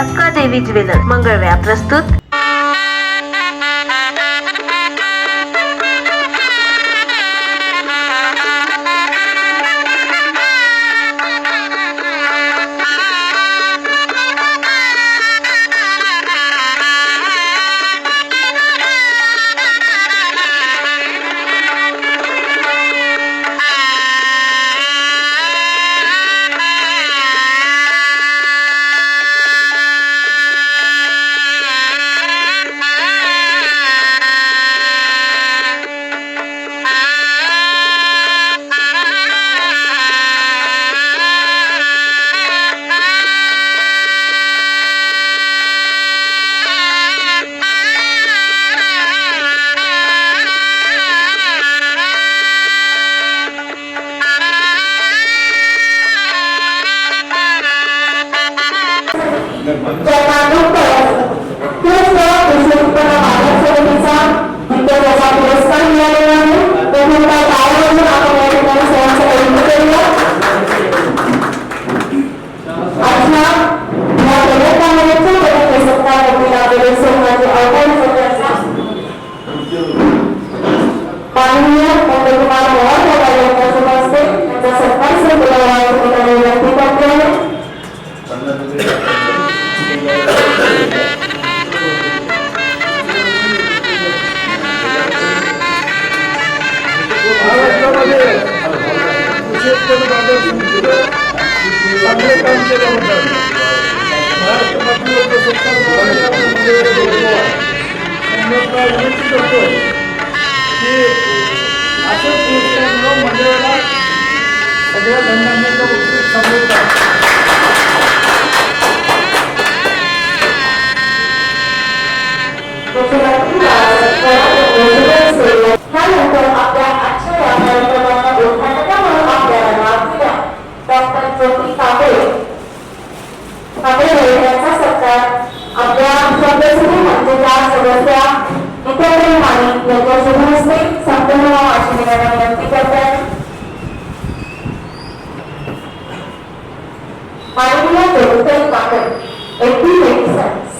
अक्का देवी ज्वेलर्स मंगळवेढा प्रस्तुत।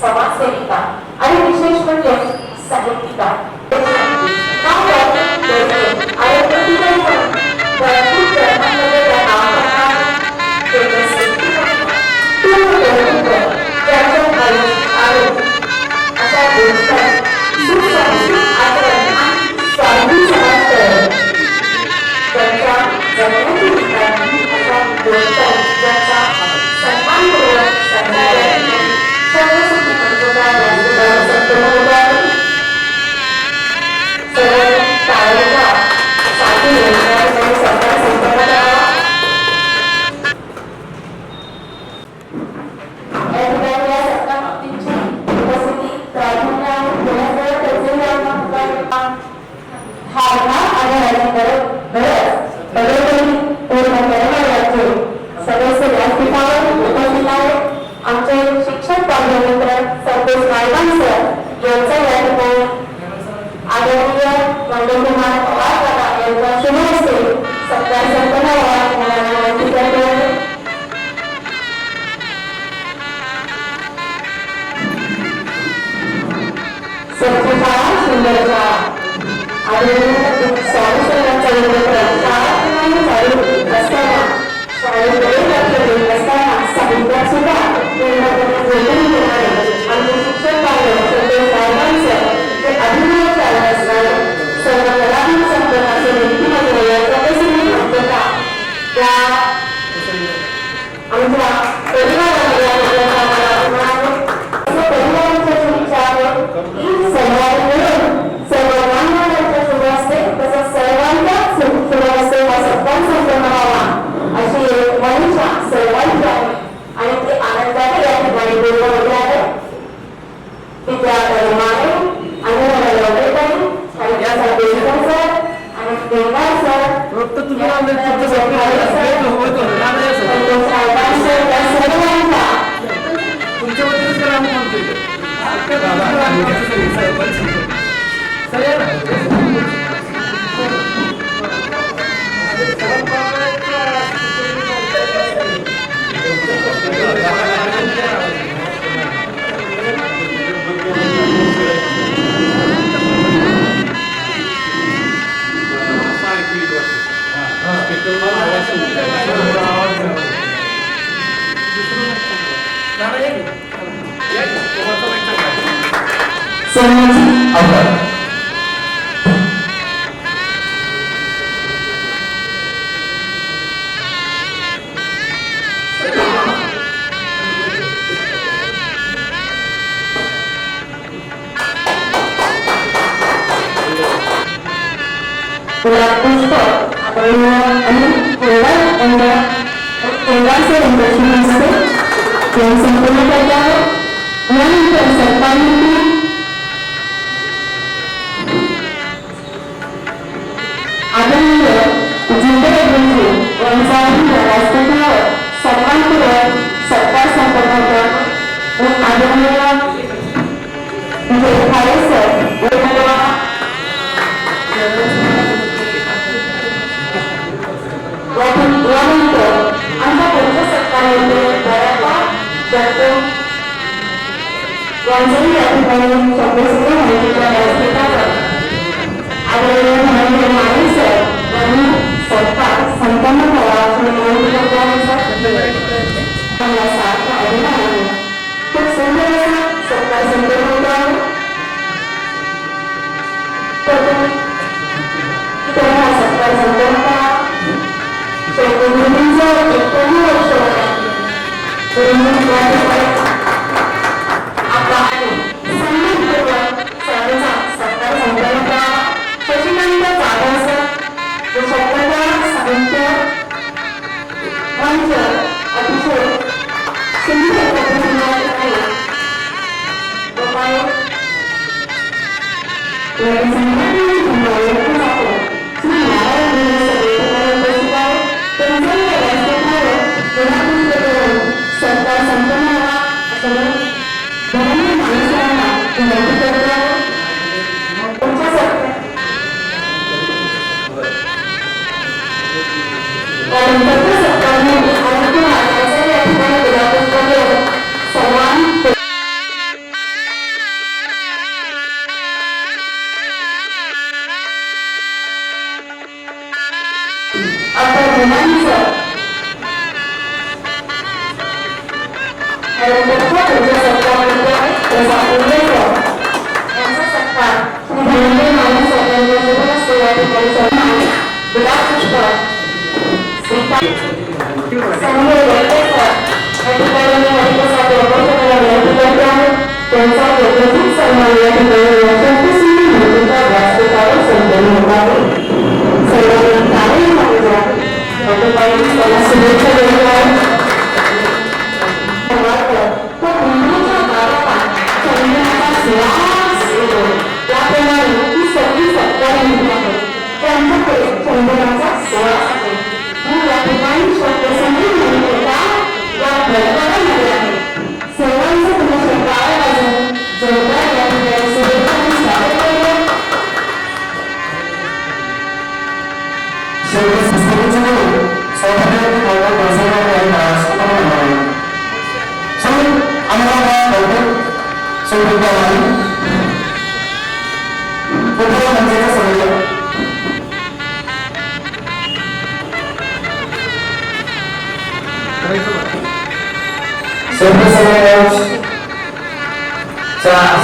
समाजसेविका आणि विशेष म्हणजे साहित्यिका सोन्याची आवड.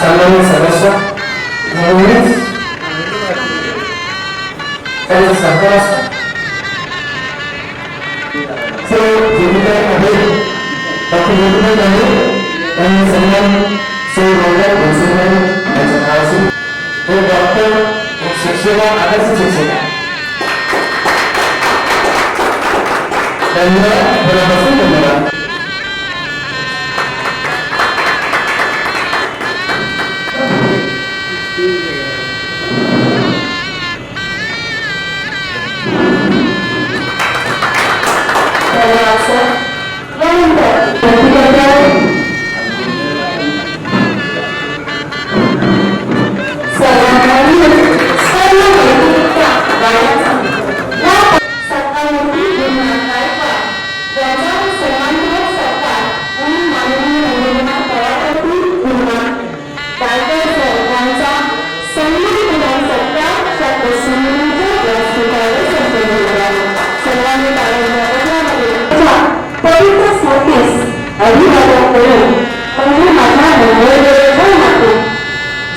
सन्मानित सदस्य म्हणूनच त्यांचं सरकार असतं त्यांनी सन्मान त्यांचं नाव असून तो डॉक्टर शिक्षिका आदर्श शिक्षिका त्यांना बरोबर धन्यवाद.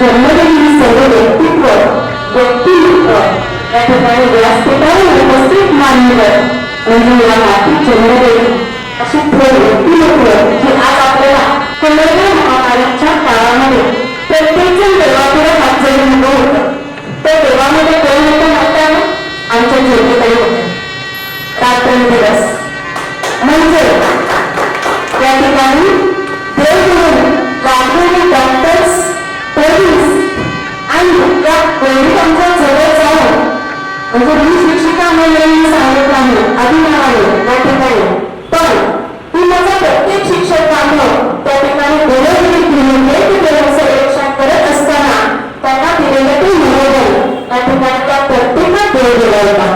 जन्मलेली सर्व व्यक्तिमत्व या ठिकाणी व्यासपीठावर उपस्थित मान्यवर म्हणजे या मातीत जन्मलेली अशी थोर व्यक्तिमत्व जी आज आपल्याला कोरोना महामारीच्या काळामध्ये प्रत्येकजण देवापुढे हात जोडून उभं होतं. त्या देवामध्ये कोण होतं म्हणताना आमच्या ज्योतिताई होत्या. रात्रंदिवस म्हणजे या ठिकाणी देव म्हणून लागलेले डॉक्टर्स, पोलीस आणि या पोलिसांच्या जवळ जाऊन म्हणजे मी शिक्षिका म्हणून सांगत नाही अभिमानाने त्या ठिकाणी, पण ती माझा प्रत्येक शिक्षक बांधव त्या ठिकाणी घरोघरी फिरून देवदेव सर्वेक्षण करत असताना त्यांना दिलेलं ते मनोबल त्या ठिकाणी त्या प्रत्येकात देव दिला होता.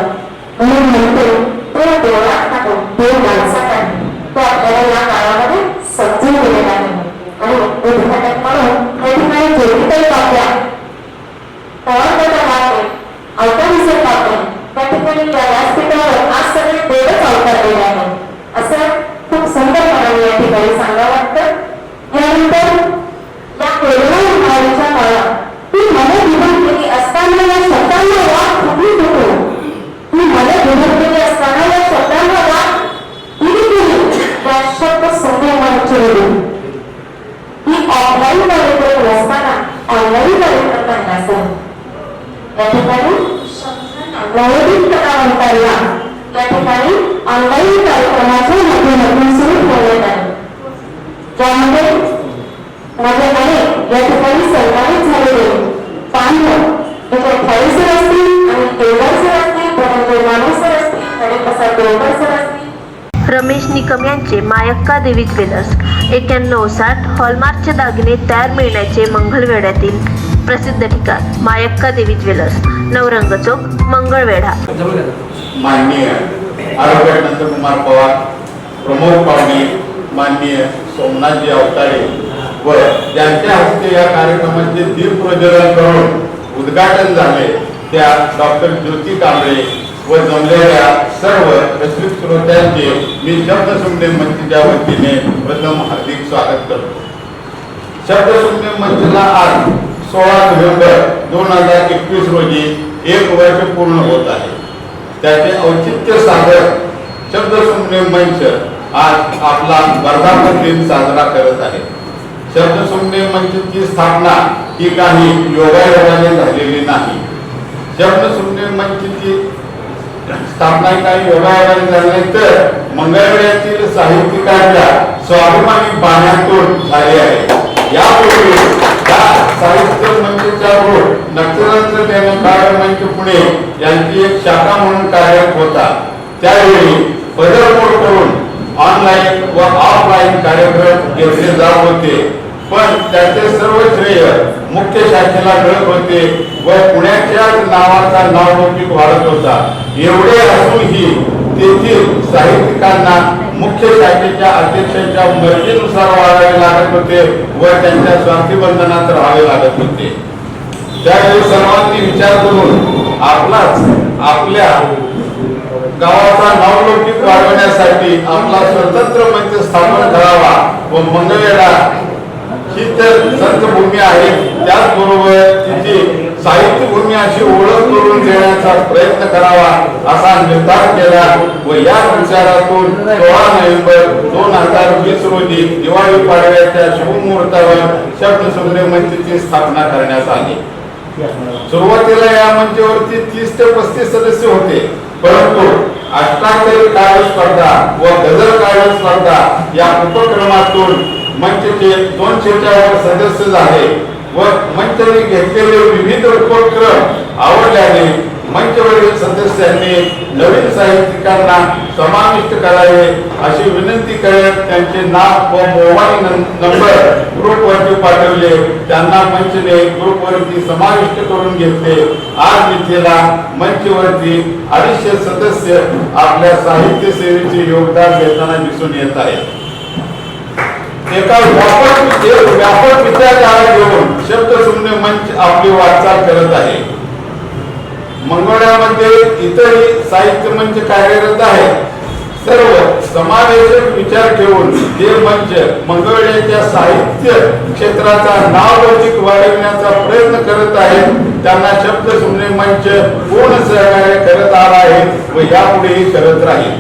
म्हणून म्हणतो तो देवळात टाको, देव माणसात आहे. तो आपल्याला या काळामध्ये समजून दिलेला आहे. आणि उद्घाटक म्हणून त्या ठिकाणी ज्योतिताई पाहत्या पवारगड राहते अवतारीचे पाहते त्या ठिकाणी त्या व्यासपीठावर आज सगळे देवच अवतरलेले आहे असं खूप सुंदरपणाने या ठिकाणी सांगावं वाटतं. यानंतर या कोरोना महामारीच्या काळात ती मने विभूत केली असताना या शब्दांना वाद फुटली होतो. ती मने विभूत केली असताना या शब्दांना वाद दिली गेली. त्या शब्द संदेहाची ही ऑफलाईन कार्यक्रम नसताना ऑनलाईन कार्यक्रम नसेल या ठिकाणी नवोदित कलावंतांना या ठिकाणी ऑनलाईन कार्यक्रमाच्या माध्यमातून सुरू ठेवण्यात आले, ज्यामध्ये माझ्या या ठिकाणी सहभागी झालेले पांडव थाळी सर असतील आणि केदार सर असतील, धनंजय माने सर असतील, हरिप्रसाद डोंगर सर असतील, रमेश निकम यांचे मायक्का देवी ज्वेलर्स 9160 हॉलमार्कचे दागिने तयार मिळण्याचे मंगळवेढ्यातील प्रसिद्ध ठिकाण मायक्का देवी ज्वेलर्स, नवरंग चौक, मंगळवेढा. माननीय आरोग्य नंदकुमार पवार, प्रमोद पावणे, माननीय सोमनाथजी अवताडे व ज्यांच्या हस्ते या कार्यक्रमाचे दीप प्रज्वलन करून उद्घाटन झाले त्या डॉक्टर ज्योती कांबळे व जमलेल्या सर्व रसिक श्रोत्यांचे मी शब्दसुमने मंचच्या वतीने प्रथम हार्दिक स्वागत करतो. शब्दसुमने मंचला आज 16 नोव्हेंबर 2021 रोजी 1 वर्ष पूर्ण होत आहे. त्याचे औचित्य साधत शब्दसुमने मंच आज आपला वर्धापन दिन साजरा करत आहे. शब्दसुमने मंचची स्थापना ही काही योगायोगाने झालेली नाही. शब्दसुमने मंचची स्थापना काही योगायोगाने झाली नाही तर मंगळवेढ्यातील साहित्यिकांच्या स्वाभिमानी बाण्यातून झाली आहे. यापूर्वी त्या साहित्य मंचच्या रोड नक्षत्रांचं डेमोक्राट मंच पुणे यांची एक शाखा म्हणून कार्यरत होता. त्यावेळी बदलमोड करून ऑनलाईन व ऑफलाईन कार्यक्रम घेतले जात होते, पण त्याचे सर्व श्रेय मुख्य शाखेला मिळत होते व पुण्याच्या नावाचा नावलौकिक वाढत होता. एवढे असूनही तेथील साहित्यिकांना मुख्य शाखेच्या अध्यक्षांच्या मर्जीनुसार वाढावे लागत होते व त्यांच्या स्वार्थी बंधनात राहावे लागत होते. त्यावेळी सर्वांनी विचार करून आपल्या गावाचा नावलौकिक वाढवण्यासाठी आपला स्वतंत्र मंच स्थापन करावा व मंगळवेढा ही तर संतभूमी आहे, त्याचबरोबर तिची साहित्यभूमी अशी ओळख करून देण्याचा प्रयत्न करावा असा निर्धार केला व या विचारातून 16 नोव्हेंबर 2020 रोजी दिवाळी पाडव्याच्या शुभमुहूर्तावर शब्दसुमने मंचची स्थापना करण्यात आली. सुरुवातीला या मंचावरती 30 ते 35 सदस्य होते, परंतु अष्टाक्षरी काव्य स्पर्धा व गझल काव्य स्पर्धा या उपक्रमातून मंचचे 200च्या वर सदस्य झाले व मंचाने घेतलेले विविध उपक्रम आवडल्याने मंचवरील सदस्यांनी नवीन साहित्यिकांना समाविष्ट करावे अशी विनंती करत त्यांचे नाव व मोबाईल नंबर ग्रुपवरती पाठवले. त्यांना मंचने ग्रुपवरती समाविष्ट करून घेतले. आज मितीला मंचवरती 250 सदस्य आपल्या साहित्य सेवेचे योगदान देताना दिसून येत आहेत. एका व्यापक विचारधारा घेऊन शब्दसुमने मंच आपली वाटचाल करत आहे. मंगळवेढ्यामध्ये इतरही साहित्य मंच कार्यरत आहे. सर्व समावेशक विचार ठेवून हे मंच मंगळवेढ्याच्या साहित्य क्षेत्राचा नावलौकिक वाढविण्याचा प्रयत्न करत आहेत. त्यांना शब्दसुमने मंच पूर्ण सहकार्य करत आला आहे व यापुढेही करत राहील.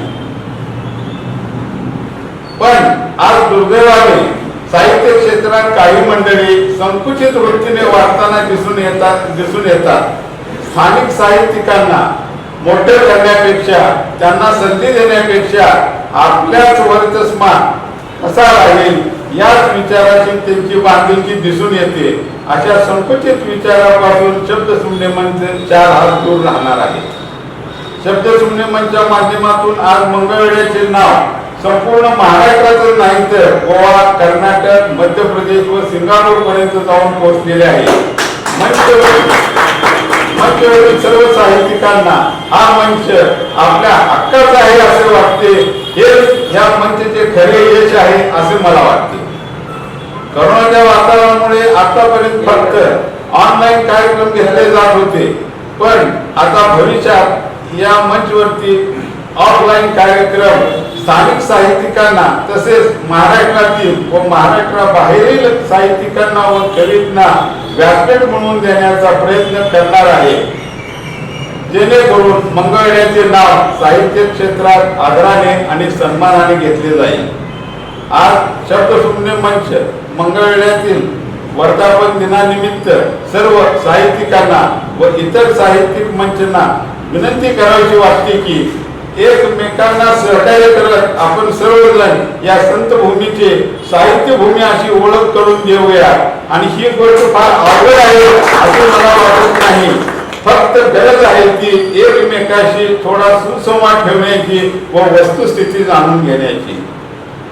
पण आज दुर्दैवाने साहित्य क्षेत्रात काही मंडळी संकुचित वृत्तीने वागताना दिसून येतात. स्थानिक साहित्यिकांना मोठे करण्यापेक्षा, त्यांना संधी देण्यापेक्षा आपल्याच वर्चस्वात कसा राहील याच विचाराची त्यांची बांधिलकी दिसून येते. अशा संकुचित विचारापासून शब्दसुमने मंच 4 हात दूर राहणार आहे. शब्दसुमने मंचच्या माध्यमातून आज मंगळवेढ्याचे नाव संपूर्ण महाराष्ट्रातच नाही तर गोवा, कर्नाटक, मध्य प्रदेश व सिंगापूर पर्यंत जाऊन पोहोचलेले आहे. मंचवरील सर्व साहित्यिकांना हा मंच आपल्या हक्काचा आहे असे वाटते. हेच या मंचचे खरे यश आहे असे मला वाटते. कोरोनाच्या वातावरणामुळे आतापर्यंत फक्त ऑनलाईन कार्यक्रम घेतले जात होते, पण आता भविष्यात या मंचवरती ऑफलाईन कार्यक्रम स्थानिक साहित्यिकांना तसेच महाराष्ट्रातील व महाराष्ट्राबाहेरील साहित्यिकांना व कवींना व्यासपीठ म्हणून देण्याचा प्रयत्न करणार आहे, जेणेकरून मंगळवेढ्याचे नाव साहित्य क्षेत्रात आदराने आणि सन्मानाने घेतले जाईल. आज शब्दसुमने मंच मंगळवेढ्यातील वर्धापन दिनानिमित्त सर्व साहित्यिकांना व इतर साहित्यिक मंचांना विनंती करावीशी वाटते की एकमेकांना सहकार्य करत आपण सर्वजण या संतभूमीचे साहित्यभूमी अशी ओळख करून देऊया. आणि ही गोष्ट फार अवघड आहे असे मला वाटत नाही. फक्त गरज आहे ती एकमेकाशी थोडा सुसंवाद ठेवण्याची व वस्तुस्थिती जाणून घेण्याची.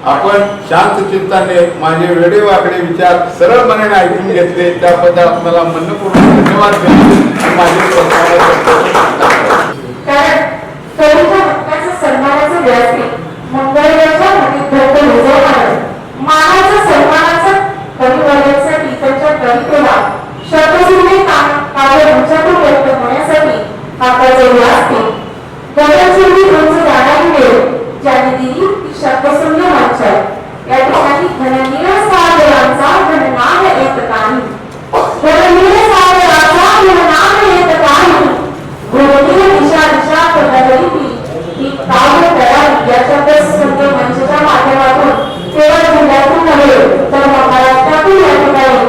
आपण शांत चित्ताने माझे वेडेवाकडे विचार सरळ मनाने ऐकून घेतले त्याबद्दल आपल्याला मनपूर्वक धन्यवाद देतो. कवीच्या हक्काचं सन्मानाचं व्यासपीठ मंगळवेढ्याच्या नदीत मानाचा सन्मानाचा कविवर्गासाठी त्यांच्या कवितेला शब्दसुमने काव्य मंचातून व्यक्त होण्यासाठी हक्काचे व्यासपीठ गगनचुंबी उंच जाणारी वेळ ज्याने दिली ती शब्दसुमने मंच. या ठिकाणी घननीळ सागरांचा घननाद येत नाही, घननीळ सागरांचा घननाद येत नाही, घोरनीळ दिशा दिशा पदवली ही काव्य तयारी या शब्दसुमने मंचच्या माध्यमातून केवळ जिल्ह्यातून नव्हे तर महाराष्ट्रातून या ठिकाणी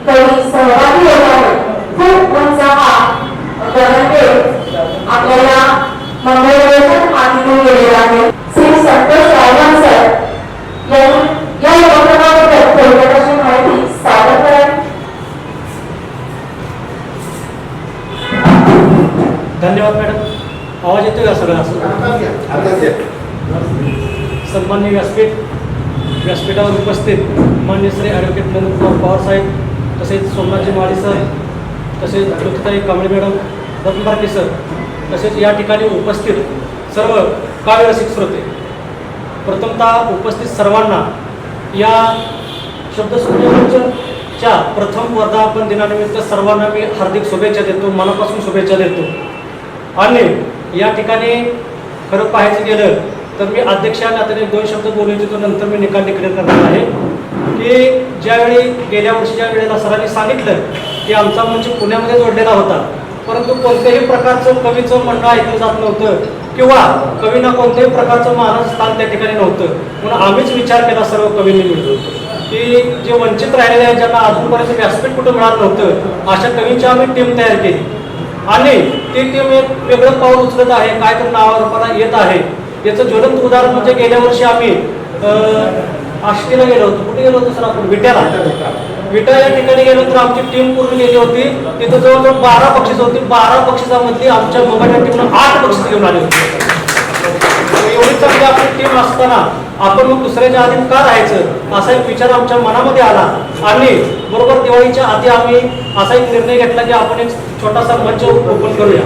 कवी सहभागी होत आहेत. खूप उंच हा गगनवेध आपल्याला मंगळवेढ्याच्या मातीतून गेलेला आहे. श्री संतोष रावण सर यांनी या उपक्रमाबद्दल थोडक्यात अशी माहिती सादर करावी. धन्यवाद मॅडम. आवाज येतोय का सगळा? सन्मान्य व्यासपीठावर उपस्थित मान्य श्री ॲडव्होकेट नंदकुमार पवार साहेब, तसेच सोमनाथजी माळी सर, तसेच ज्योतिताई कांबळे मॅडम, रत्नबारके सर, तसेच या ठिकाणी उपस्थित सर्व काव्यरसिक श्रोते, प्रथमतः उपस्थित सर्वांना या शब्दसुमने मंचच्या प्रथम वर्धापन दिनानिमित्त सर्वांना मी हार्दिक शुभेच्छा देतो, मनापासून शुभेच्छा देतो. आणि या ठिकाणी खरं पाहायचं गेलं तर मी अध्यक्ष नात्याने 2 शब्द बोलू इच्छितो, नंतर मी निकाल डिक्लेअर करणार आहे. की ज्यावेळी गेल्या वर्षीच्या वेळेला सरांनी सांगितलं की आमचा मंच पुण्यामध्ये जोडलेला होता, परंतु कोणत्याही प्रकारचं कवीचं म्हणणं ऐकलं जात नव्हतं किंवा कवींना कोणत्याही प्रकारचं मानाचं स्थान त्या ठिकाणी नव्हतं. म्हणून आम्हीच विचार केला सर्व कवींनी मिळून की जे वंचित राहिलेले आहेत, ज्यांना अजूनपर्यंत व्यासपीठ कुठं मिळालं नव्हतं, अशा कवींची आम्ही टीम तयार केली. आणि ती टीम एक वेगळं पाऊल उचलत आहे, काय तर नावारूपाला येत आहे. याचं ज्वलंत उदाहरण म्हणजे गेल्या वर्षी आम्ही आष्टीला गेलो होतो. कुठे गेलो होतो सर आपण? विटा या ठिकाणी गेलो तर आमची टीम पूर्ण गेली होती. तिथं जवळजवळ 12 बक्षीस होती. 12 बक्षिसामधली आमच्या मोबाईल टीमनं 8 बक्षीस घेऊन आली होती. एवढी चांगली आपली टीम असताना आपण मग दुसऱ्याच्या आधी का राहायचं असा एक विचार आमच्या मनामध्ये आला. आणि बरोबर दिवाळीच्या आधी आम्ही असा एक निर्णय घेतला की आपण एक छोटासा मंच ओपन करूया.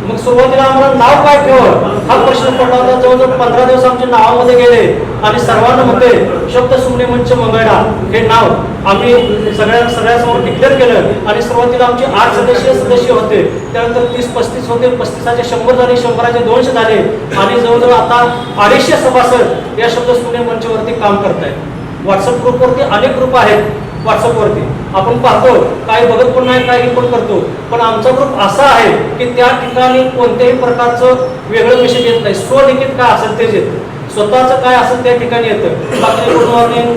मग सुरुवातीला आम्हाला नाव काय ठेवावं हा प्रश्न पडला होता. जवळजवळ 15 दिवस आमच्या नावामध्ये गेले आणि सर्वांना म्हणते शब्द सुमने मंच मंगळा हे नाव आम्ही सगळ्यासमोर डिक्लेअर केलं. आणि सुरुवातीला आमचे 8 सदस्य होते, त्यानंतर 30-35 होते, 35चे 100 झाले, 100चे 200 झाले आणि जवळजवळ आता 250 सभासद या शब्द सुमने मंचवरती काम करत आहेत. व्हॉट्सअप ग्रुपवरती अनेक ग्रुप आहेत. व्हॉट्सअपवरती आपण पाहतो, काही बघत पण नाही, काही पण करतो, पण आमचा ग्रुप असा आहे की त्या ठिकाणी कोणत्याही प्रकारचं वेगळं मेसेज येत नाही. स्वलिखित काय असेल तेच येतं, स्वतःचं काय असेल त्या ठिकाणी येतं. बाकी गुड मॉर्निंग,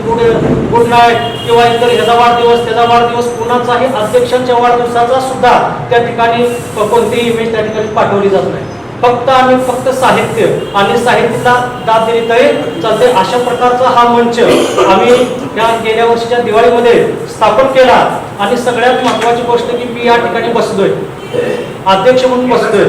गुड नाईट किंवा इतर ह्याचा वाढदिवस त्याचा वाढदिवस कुणाचाही अध्यक्षांच्या वाढदिवसाचा सुद्धा त्या ठिकाणी कोणतीही इमेज त्या ठिकाणी पाठवली जात नाही. फक्त साहित्य आणि साहित्याला दाद दिली तरी चालते. अशा प्रकारचा हा मंच आम्ही या गेल्या वर्षीच्या दिवाळीमध्ये स्थापन केला. आणि सगळ्यात महत्वाची गोष्ट की मी या ठिकाणी बसतोय, अध्यक्ष म्हणून बसतोय.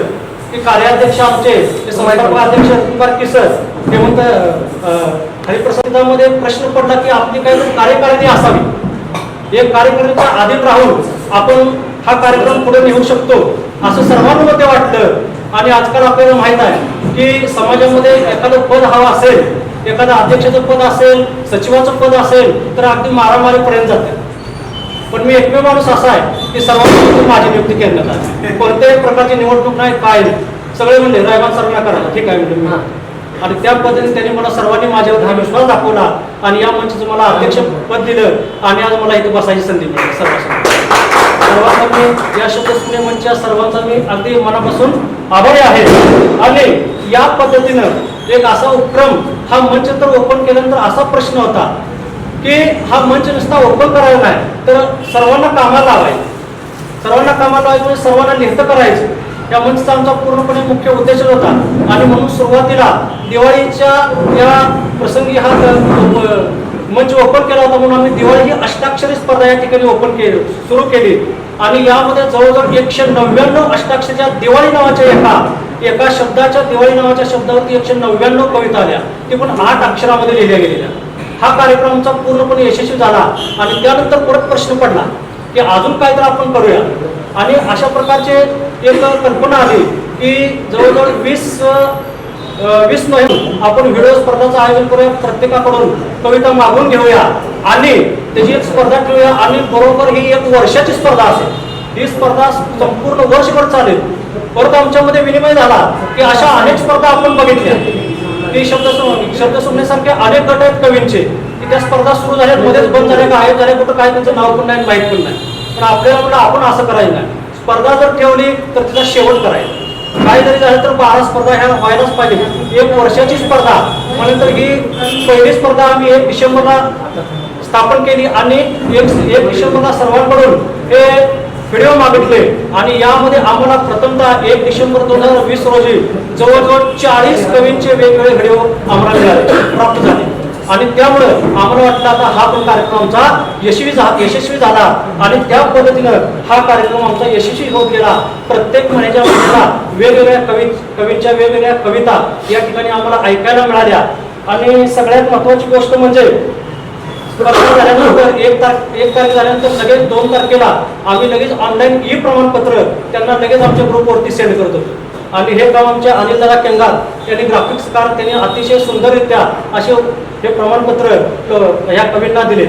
की कार्याध्यक्ष आमचे संस्थापक अध्यक्ष रत्नबारकी सर ते म्हणतात हरिप्रसादामध्ये प्रश्न पडला की आपली काही कार्यकारिणी असावी, एक कार्यकारिणीच्या अधीन राहून आपण हा कार्यक्रम पुढे नेऊ शकतो असं सर्वांमध्ये वाटलं. आणि आजकाल आपल्याला माहित आहे की समाजामध्ये एखादं पद हवं असेल, एखादं अध्यक्षाचं पद असेल, सचिवाचं पद असेल तर अगदी मारामारीपर्यंत जाते. पण मी एकमेव माणूस असा आहे की सर्वांची माझी नियुक्ती करण्यात आली, कोणत्याही प्रकारची निवडणूक नाही, काय नाही. सगळे म्हणले रायमान सरांना करायला, ठीक आहे म्हणजे मी. आणि त्या पद्धतीने त्यांनी मला सर्वांनी माझ्यावर हा विश्वास दाखवला आणि या मंचाचं मला अध्यक्ष पद दिलं आणि आज मला इथं बसायची संधी मिळाली. सर्वांचा मी या शब्द सुमने मंचच्या सर्वांचा मी अगदी मनापासून आभारी आहे. आणि या पद्धतीनं एक असा उपक्रम, हा मंच तर ओपन केल्यानंतर असा प्रश्न होता की हा मंच नुसता ओपन करायला नाही तर सर्वांना कामाला लावायचं, सर्वांना कामाला लावायचं म्हणजे सर्वांना लिहितं करायचं. या मंचचा आमचा पूर्णपणे मुख्य उद्देश होता. आणि म्हणून सुरुवातीला दिवाळीच्या या प्रसंगी हा मंच ओपन केला होता. म्हणून आम्ही दिवाळी ही अष्टाक्षरी स्पर्धा या ठिकाणी सुरू केली. आणि यामध्ये जवळजवळ 199 अष्टाक्षरीच्या दिवाळी नावाच्या एका शब्दाच्या, दिवाळी नावाच्या शब्दावरती 199 कविता आल्या, ती पण 8 अक्षरामध्ये लिहिल्या गेलेल्या. हा कार्यक्रम आमचा पूर्णपणे यशस्वी झाला. आणि त्यानंतर परत प्रश्न पडला की अजून काय तर आपण करूया. आणि अशा प्रकारचे एक कल्पना आली की जवळजवळ 20 नोव्हेंबर आपण व्हिडिओ स्पर्धाचं आयोजन करूया, प्रत्येकाकडून कविता मागून घेऊया आणि त्याची एक स्पर्धा ठेवूया. आणि बरोबर ही 1 वर्षाची स्पर्धा असेल, ही स्पर्धा संपूर्ण वर्षभर चालेल. परत आमच्यामध्ये विनिमय झाला की अशा अनेक स्पर्धा आपण बघितल्या की शब्द सुमनेसारखे अनेक गट आहेत कवींचे की त्या स्पर्धा सुरू झाल्या, मध्येच बंद झाल्या, गायब झाल्या, कुठं काय त्यांचं नाव पण नाही, माहीत पण नाही. पण आपल्याला म्हणलं आपण असं करायचं नाही, स्पर्धा जर ठेवली तर तिचा शेवट करायचा. काय जरी झालं तर 12 स्पर्धा ह्या व्हायलाच पाहिजे. 1 वर्षाची स्पर्धा म्हणून ही पहिली स्पर्धा आम्ही 1 डिसेंबरला स्थापन केली. आणि 1 डिसेंबरला सर्वांकडून हे व्हिडिओ मागितले. आणि यामध्ये आम्हाला प्रथमतः 1 डिसेंबर 2020 रोजी जवळजवळ 40 कवींचे वेगवेगळे व्हिडिओ आम्हाला मिळाले, प्राप्त झाले. आणि त्यामुळे आम्हाला वाटलं आता हा पण कार्यक्रम आमचा यशस्वी झाला. आणि त्या पद्धतीनं हा कार्यक्रम आमचा यशस्वी होत गेला. प्रत्येक महिन्याच्या महिन्याला वेगवेगळ्या कवींच्या वेगवेगळ्या कविता या ठिकाणी आम्हाला ऐकायला मिळाल्या. आणि सगळ्यात महत्वाची गोष्ट म्हणजे स्पर्धा झाल्यानंतर 1 तारीख झाल्यानंतर लगेच 2 तारखेला आम्ही लगेच ऑनलाईन प्रमाणपत्र त्यांना लगेच आमच्या ग्रुपवरती सेंड करत होतो. आणि हे काम आमच्या अनिलदादा केंगार यांनी ग्राफिक्सकार त्यांनी अतिशय सुंदररित्या असे हे प्रमाणपत्र ह्या कवींना दिले.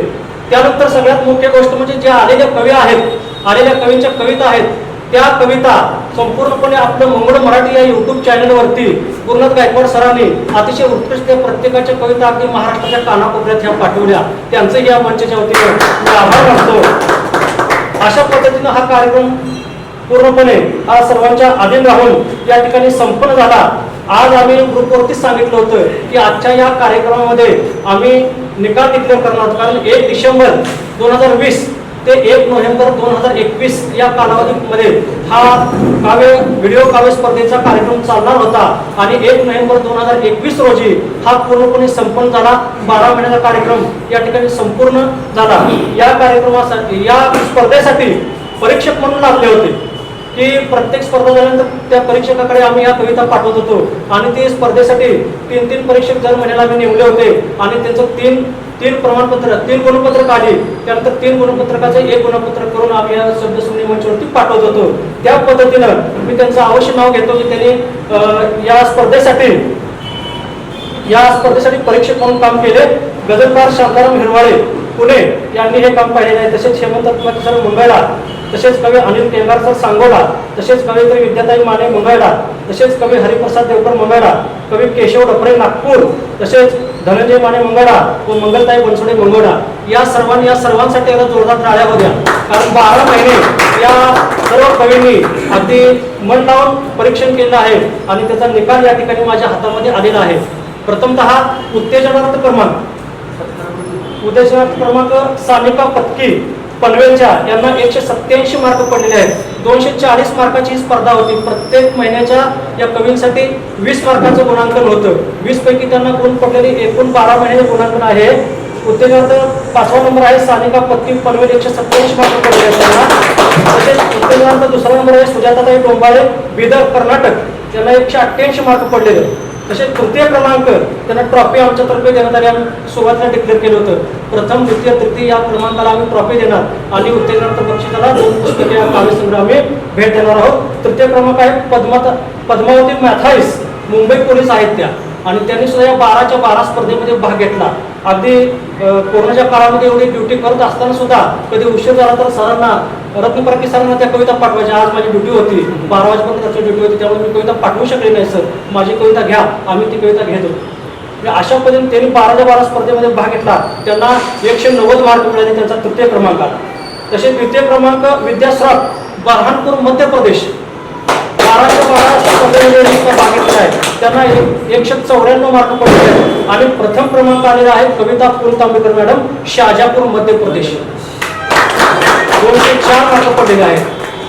त्यानंतर सगळ्यात मुख्य गोष्ट म्हणजे ज्या आलेल्या कवी आहेत, आलेल्या कवींच्या कविता आहेत, त्या कविता संपूर्णपणे आपलं मंगळ मराठी या युट्यूब चॅनलवरती गुरुनाथ गायकवाड सरांनी अतिशय उत्कृष्ट प्रत्येकाच्या कविता अगदी महाराष्ट्राच्या कानाकोपऱ्यात ह्या पाठवल्या. त्यांचंही या मंचाच्या वतीने मी आभार मानतो. अशा पद्धतीनं हा कार्यक्रम पूर्णपणे हा सर्वांच्या अधीन राहून या ठिकाणी संपन्न झाला. आज आम्ही ग्रुपवरतीच सांगितलं होतं की आजच्या या कार्यक्रमामध्ये आम्ही निकाल डिक्लेअर करणार आहोत. कारण 1 डिसेंबर 2020 ते 1 नोव्हेंबर 2021 या कालावधीमध्ये हा व्हिडिओ काव्य स्पर्धेचा कार्यक्रम चालणार होता. आणि 1 नोव्हेंबर 2021 रोजी हा पूर्णपणे संपन्न झाला. 12 महिन्याचा कार्यक्रम या ठिकाणी संपूर्ण झाला. या कार्यक्रमासाठी, या स्पर्धेसाठी परीक्षक म्हणून लागले होते की प्रत्येक स्पर्धा झाल्यानंतर त्या परीक्षकाकडे आम्ही या कविता पाठवत होतो. आणि ते स्पर्धेसाठी 3 परीक्षक दर महिन्याला आम्ही नेमले होते. आणि त्यांचं 3 प्रमाणपत्र 3 गुणपत्रक आली. त्यानंतर 3 गुणपत्रकाचं 1 गुणपत्रक करून आम्ही या शब्दसंधी मंचवरती पाठवत होतो. त्या पद्धतीनं मी त्यांचं अवश्य नाव घेतो की त्यांनी या स्पर्धेसाठी परीक्षक म्हणून काम केले. गजलकार शांताराम हिरवाळे पुणे यांनी हे काम पाहिलेले आहे. तसेच हेमंत सर मुंबईला, तसेच कवी अनिल केंगार सर सांगोला, तसेच कवयित्री विद्याताई माने मुंबईला, तसेच कवी हरिप्रसाद देवकर मुंबईला, कवी केशव डफरे नागपूर, तसेच धनंजय माने मुंबईला व मंगलताई बनसोडे मुंबईला. या सर्वांसाठी आता जोरदार टाळ्या होत्या. कारण 12 महिने या सर्व कवींनी अगदी मन लावून परीक्षण केलं आहे आणि त्याचा निकाल या ठिकाणी माझ्या हातामध्ये आलेला आहे. प्रथमतः उत्तेजनार्थ क्रमांक सानिका पत्की पनवेलच्या यांना 187 मार्क पडलेले आहेत. 240 मार्काची स्पर्धा होती. प्रत्येक महिन्याच्या या कवींसाठी 20 मार्काचं गुणांकन होतं. 20 पैकी त्यांना गुण पडलेले एकूण 12 महिन्याचे गुणांकन आहे. उत्तेजनार्थ 5वा नंबर आहे सानिका पत्की पनवेल 187 मार्क पडलेले आहेत त्यांना. तसेच उत्तेजनार्थ 2रा नंबर आहे सुजाताताई डोंबाळे बिदर कर्नाटक, त्यांना 188 मार्क पडलेले. तसेच तृतीय क्रमांक त्यांना ट्रॉफी आमच्यातर्फे देण्यात आली. आम्ही सुरुवातीला डिक्लेअर केलं होतं प्रथम द्वितीय तृतीय या क्रमांकाला आम्ही ट्रॉफी देणार आणि उत्तेजनार्थ बक्षिसाला 2 पुस्तके या काव्यसंग्रह आम्ही भेट देणार आहोत. तृतीय क्रमांक आहे पद्मावती मॅथाईस मुंबई पोलीस आहेत त्या, आणि त्यांनी सुद्धा या 12च्या 12 स्पर्धेमध्ये भाग घेतला. अगदी कोरोनाच्या काळामध्ये एवढी ड्युटी करत असताना सुद्धा कधी उशीर झाला तर सरांना रत्नपरकी सरांना त्या कविता पाठवायच्या. आज माझी ड्युटी होती, 12 वाजेपर्यंत त्याची ड्युटी होती, त्यामुळे मी कविता पाठवू शकले नाही सर, माझी कविता घ्या. आम्ही ती कविता घेत होतो. अशा पद्धतीने त्यांनी 12च्या 12 स्पर्धेमध्ये भाग घेतला. त्यांना 190 मार्क मिळाले, त्यांचा तृतीय क्रमांक आला. तसेच द्वितीय क्रमांक विद्याश्राप बरहानपूर मध्य प्रदेश 12च्या 12 स्पर्धेमध्ये भाग घेतला आहे. त्यांना 194 मार्क पडले आहेत. आणि प्रथम क्रमांक आलेला आहे कविता फुलतांबेकर मॅडम शाजापूर मध्य प्रदेश, 204 मार्क पडलेले आहेत.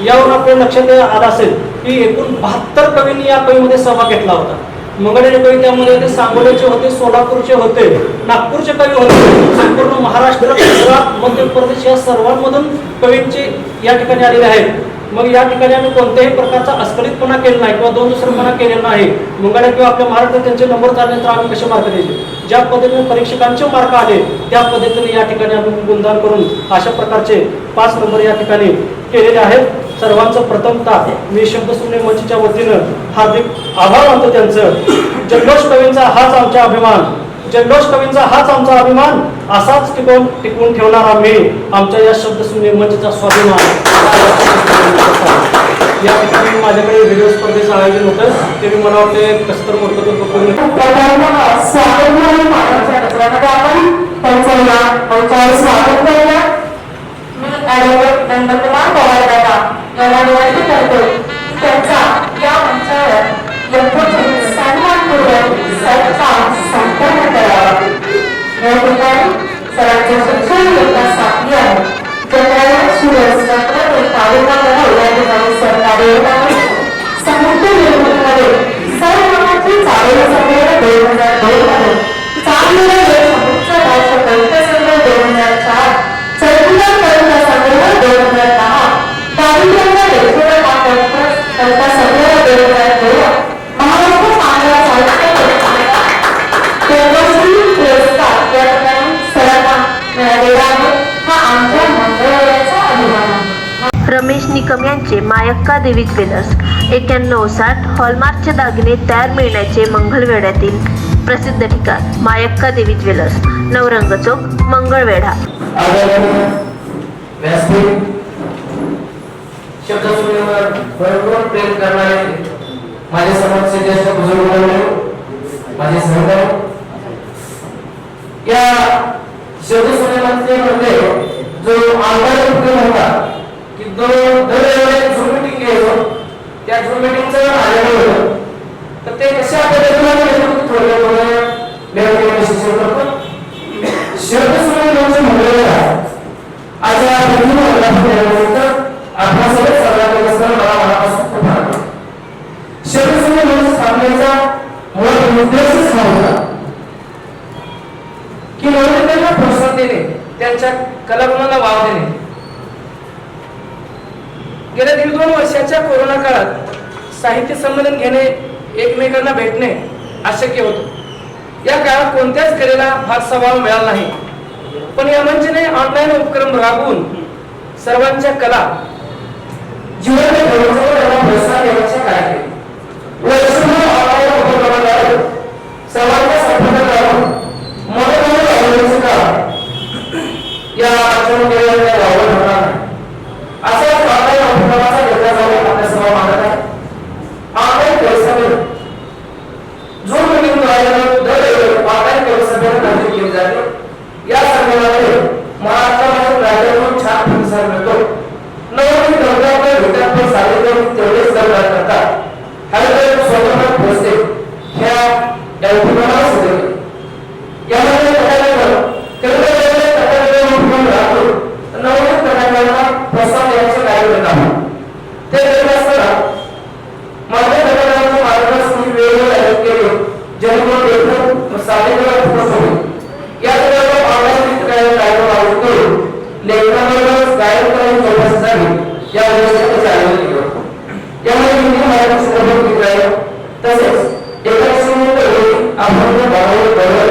यावरून आपल्या लक्षात आलं असेल की एकूण 72 कवींनी या कवीमध्ये सहभाग घेतला होता. मंगळवारी कवी त्यामध्ये होते, सांगोल्याचे होते, सोलापूरचे होते, नागपूरचे कवी होते. संपूर्ण महाराष्ट्र, गुजरात, मध्य प्रदेश या सर्वांमधून कवींचे या ठिकाणी आलेले आहेत. मग या ठिकाणी आम्ही कोणत्याही प्रकारचा अस्खलितपणा केला नाही किंवा दोन दुसरेपणा केलेला नाही. मंगळवारी किंवा आपल्या महाराष्ट्रात त्यांचे नंबर झाल्यानंतर आम्ही कसे मार्क द्यायचे, ज्या पद्धतीने परीक्षकांचे मार्क आले त्या पद्धतीने या ठिकाणी आम्ही गुणदान करून अशा प्रकारचे 5 नंबर या ठिकाणी केलेले आहेत. सर्वांचं प्रथमतः मी शब्दसुमने मंचच्या वतीनं हार्दिक आभार मानतो त्यांचं. जल्लोष कवींचा हाच आमचा अभिमान, जल्लोष कवींचा हाच आमचा अभिमान, असाच टिकवून ठेवणार आम्ही आमच्या या शब्दसुमने मंचचा स्वाभिमान. या ठिकाणी माझ्याकडे व्हिडिओ स्पर्धेचं आयोजन होतं, ते मी मला वाटते कसं तर मोठं रमेश निकम यांचे मायक्का देवी ज्वेलर्स 9160 हॉलमार्कचे दागिने तयार मिळण्याचे मंगळवेढ्यातील प्रसिद्ध ठिकाण मायक्का देवी ज्वेलर्स, नवरंग चौक, मंगळवेढा. शब्दसुनेवर भरपूर प्रेम करणारे माझे समोरचे ज्येष्ठ बुजुर्ग, माझे सहकारी, या शब्दसुनेमध्ये जो आंतरिक प्रेम होता की जो दरवेळेला झूम मीटिंग घ्यायचो, त्या झूम मीटिंगचं आयोजन होतं. तर ते कशा पद्धतीने थोडं शिक्षण करतो. शब्दसुनेचं म्हणलेलं आज या आपल्या सगळे सर्वांना मला मनापासून खूप आवडतो. शब्दसुने स्थापनेचा मुळात उद्देशच नव्हता की नवनिर्मात्यांना प्रोत्साहन देणे, त्यांच्या कलागुणांना वाव देणे. गेल्या 1.5-2 वर्षाच्या कोरोना काळात साहित्य संमेलन घेणे, एकमेकांना भेटणे अशक्य होतं. या काळात कोणत्याच कलेला फारसा वाव मिळाला नाही. पण या मंचने ऑनलाईन उपक्रम राबवून सर्वांच्या कला जिवंत ठेवण्याचा व त्यांना प्रोत्साहन देण्याचे कार्य केले. वर्षभर ऑनलाईन उपक्रमाद्वारे सर्वांच्या संपर्कात मनोरंजन करण्याचे काम या मंचाने राबवत होणार नाही. अशाच ऑनलाईन उपक्रमाचा घेतला जाऊन आपल्या समोर मांडत आहे. ऑनलाईन परिसर जून महिन्यात दर ऑनलाईन परिसर आयोजित केले जाते. या संमेलनामध्ये महाराष्ट्रातील राज्यातून छान प्रतिसाद मिळतो. नवनवीन दर्जाचे विद्यार्थी सादरीकरण तेवढेच करतात. हरिभाऊ स्वतंत्र भोसले ह्या या उपक्रमाला सुरू केले. यामध्ये नवनवीन प्रकारांना प्रोत्साहन देण्याचे कार्य करत आहोत. ते करत असताना माझ्या प्रकारांचे मार्गदर्शन वेळोवेळी आयोजित केले जेणेकरून लेखन सादरीकरण पूर्ण होईल. या दरम्यान ऑनलाईन कार्यक्रम आयोजित करून लेखनाबरोबरच गायन करण्याची जोपासना झाली. या व्यवस्थेचे आयोजन केले होते. यामध्ये हिंदी मराठी चित्रपट गीत गायन तसेच एकाच आपण बरोबर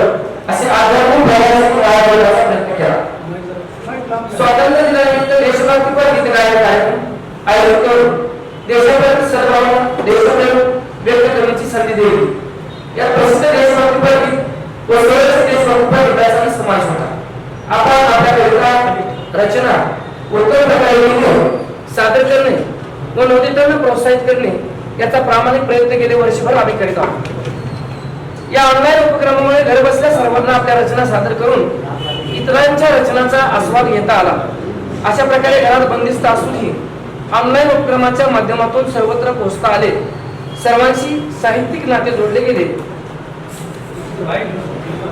असे आध्यात्मिक गायनासाठी गायनाचा प्रयत्न केला. स्वातंत्र्य दिनानिमित्त देशभक्तीपर गीत गायन कार्यक्रम आयोजित करून देशाप्रती सर्वांना देशप्रेम व्यक्त करण्याची संधी दिली. या प्रसिद्ध देशभक्तीपर गीत व सर्व देशभक्तीपर गीताचा समावेश होता. आपण आपल्या कविता रचना उत्तम प्रकारे लिहिणे सादर करणे व नवोदितांना प्रोत्साहित करणे याचा प्रामाणिक प्रयत्न गेले वर्षभर आम्ही करीत आहोत. या ऑनलाईन उपक्रमामुळे घरबसल्या सर्वांना आपल्या रचना सादर करून इतरांच्या रचनांचा आस्वाद घेता आला. अशा प्रकारे घरात बंदिस्त असूनही ऑनलाईन उपक्रमाच्या माध्यमातून सर्वत्र पोहोचता आले. सर्वांशी साहित्यिक नाते जोडले गेले.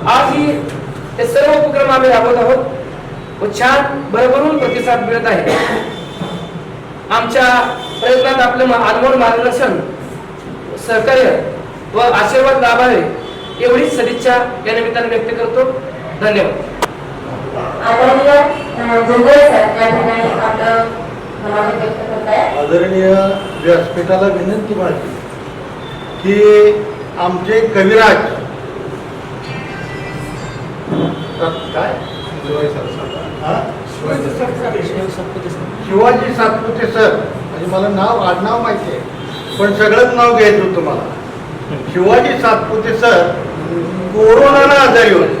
आज ही हे सर्व उपक्रम आम्ही राबवत आहोत व छान भरभरून प्रतिसाद मिळत आहे. आमच्या प्रयत्नात आपलं अनमोल मार्गदर्शन सहकार्य व आशीर्वाद लाभावे एवढीच सदिच्छा या निमित्ताने व्यक्त करतो. धन्यवाद. आदरणीय व्यासपीठाला विनंती माझी की आमचे कविराज काय शिवाजी सातपुते सर, म्हणजे मला आडनाव माहिती आहे पण सगळंच नाव घ्यायचं होतं मला. शिवाजी सातपुते सर कोरोनाला आजारी होते.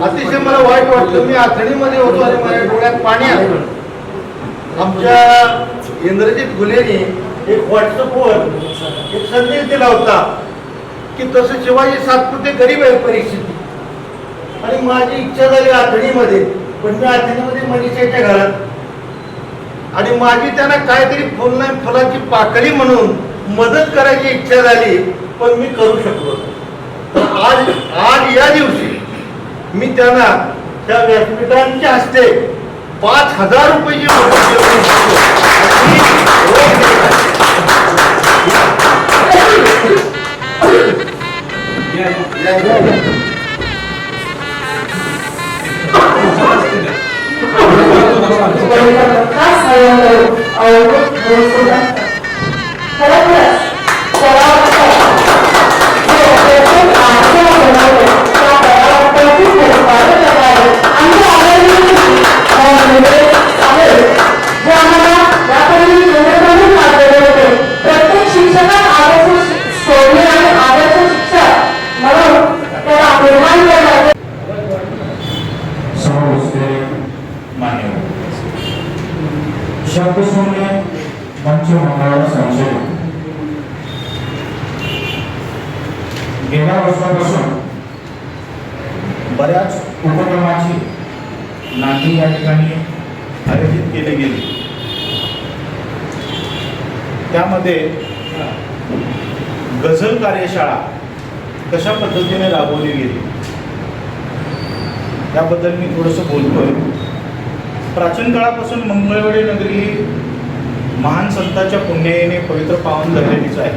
अतिशय मला वाईट वाटलं. मी आथणीमध्ये होतो आणि माझ्या डोळ्यात पाणी आलं. आमच्या इंद्रजित गुलेने एक व्हॉट्सअपवर एक संदेश दिला होता की तसं शिवाजी सातपुते गरीब आहे परिस्थिती आणि माझी इच्छा झाली आथणीमध्ये, पण मी आथणीमध्ये मनीषाच्या घरात आणि माझी त्यांना काहीतरी फुलाची पाकळी म्हणून मदत करायची इच्छा झाली पण मी करू शकलो. आज या दिवशी मी त्यांना त्या व्यासपीठांच्या हस्ते 5,000 रुपयाची शब्दशून्य मंच मंडळाला संशोधन गेल्या वर्षापासून बऱ्याच उपक्रमाची नांदी या ठिकाणी आयोजित केली गेली. त्यामध्ये गझल कार्यशाळा कशा पद्धतीने राबवली गेली याबद्दल मी थोडंसं बोलतोय. प्राचीन काळापासून मंगळवेढी नगरी ही महान संतांच्या पुण्याईने पवित्र पावन झालेलीच आहे.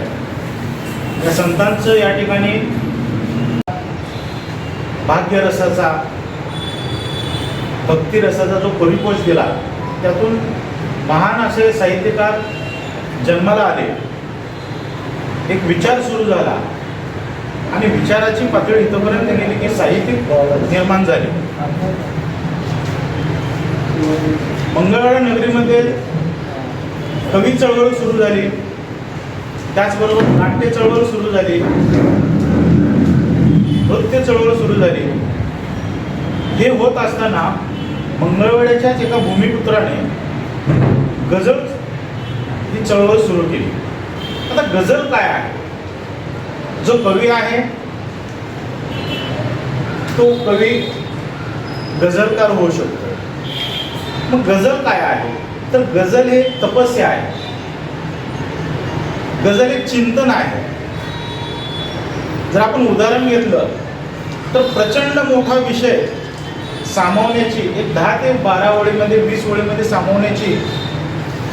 या संतांचं या ठिकाणी भाग्यरसाचा भक्तिरसाचा जो परिपोष दिला त्यातून महान असे साहित्यकार जन्माला आले. एक विचार सुरू झाला आणि विचाराची पातळी इथपर्यंत गेली की साहित्य निर्माण झाले. मंगळवेढा नगरीमध्ये कवी चळवळ सुरू झाली, त्याचबरोबर नाट्य चळवळ सुरू झाली, नृत्य चळवळ सुरू झाली. हे होत असताना मंगळवेढ्याच्याच एका भूमिपुत्राने गझल ही चळवळ सुरू केली. आता गझल काय आहे? जो कवी आहे तो कवी गझलकार होऊ शकतो. मग गझल काय आहे? तर गझल हे तपस्या आहे, गझल एक चिंतन आहे. जर आपण उदाहरण घेतलं तर प्रचंड मोठा विषय सामावण्याची, एक 10 ते 12 ओळीमध्ये 20 ओळीमध्ये सामावण्याची